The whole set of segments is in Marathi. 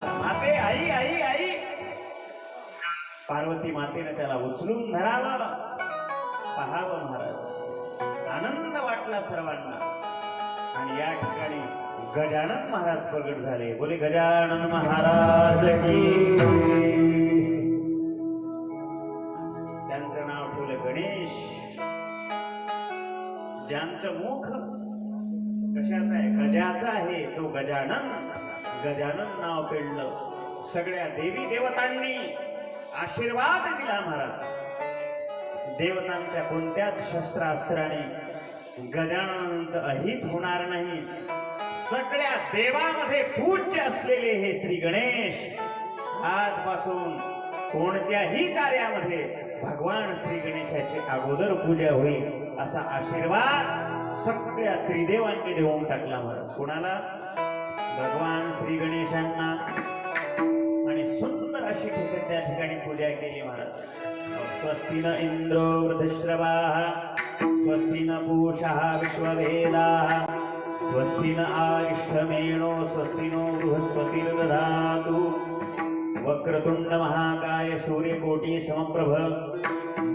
माते आई आई आई पार्वती मातेने त्याला उचलून धरावं, पाहावं महाराज. आनंद वाटला सर्वांना. आणि या ठिकाणी गजानन महाराज प्रगट झाले. बोले गजानन महाराज की. त्यांचं नाव ठेवलं गणेश. ज्यांचं मुख कशाचं आहे? गजाचं आहे. तो गजानन. गजानन नाव पेडलं. सगळ्या देवी देवतांनी आशीर्वाद दिला महाराज. देवतांच्या कोणत्याच शस्त्रास्त्राने गजाननांचं अहित होणार नाही. सगळ्या देवामध्ये पूज्य असलेले हे श्री गणेश आजपासून कोणत्याही कार्यामध्ये भगवान श्री गणेशाची अगोदर पूजा होईल असा आशीर्वाद सगळ्या त्रिदेवांनी देऊन टाकला महाराज. कोणाला? भगवान श्री गणेशांना. आणि सुंदर अशी त्या ठिकाणी पूजा केली महाराज. स्वस्ति न इंद्रो वृद्धश्रवाः स्वस्ति न पूषः विश्ववेदाः स्वस्ति न आरिष्ठमेणो स्वस्ति नो बृहस्पतिर्दधातु. वक्रतुंड महाकाय सूर्यकोटि समप्रभ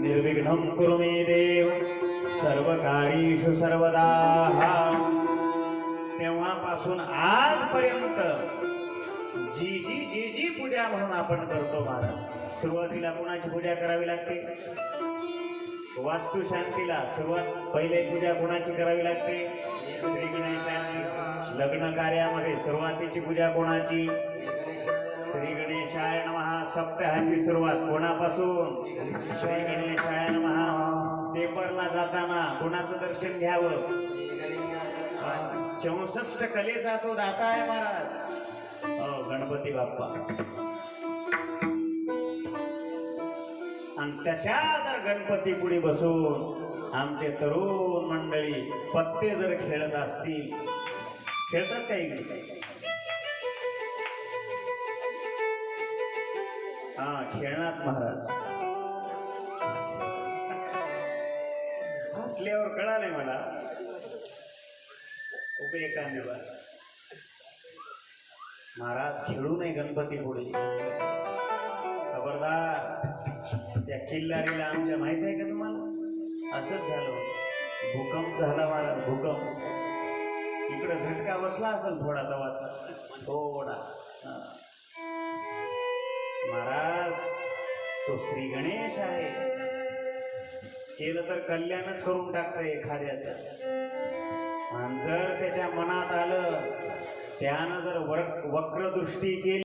निर्विघ्नं कुरु मे देव सर्वकार्येषु सर्वदा. तेव्हापासून आजपर्यंत जी जी जी जी पूजा म्हणून आपण करतो महाराज. सुरुवातीला कोणाची पूजा करावी लागते? वास्तू शांतीला सुरुवात पहिले पूजा कोणाची करावी लागते? श्री गणेशाची. लग्न कार्यामध्ये सुरुवातीची पूजा कोणाची? श्री गणेशाय नमः. सप्ताहाची सुरुवात कोणापासून? श्री गणेशाय नमः. पेपरला जाताना कोणाचं दर्शन घ्यावं? 64 कलेचा तो दाता आहे महाराज. गणपती बाप्पा. आणि तशा जर गणपती पुढे बसून आमचे तरुण मंडळी पत्ते जर खेळत असतील, खेळतात काही खेळणार महाराज. हसल्यावर कळाले मला. उभे एकांदी महाराज खेळू नये गणपती पुढे. खबरदार. त्या किल्लारीला आमच्या माहित आहे का तुम्हाला? असंच झालं. भूकंप झाला महाराज. भूकंप. इकडं झटका बसला असेल थोडा तवाचा. थोडा. महाराज तो श्री गणेश आहे. केलं तर कल्याणच करून टाकतंय एखाद्याचं. आणि जर त्याच्या मनात आलं, त्यानं जर वक्रदृष्टी केली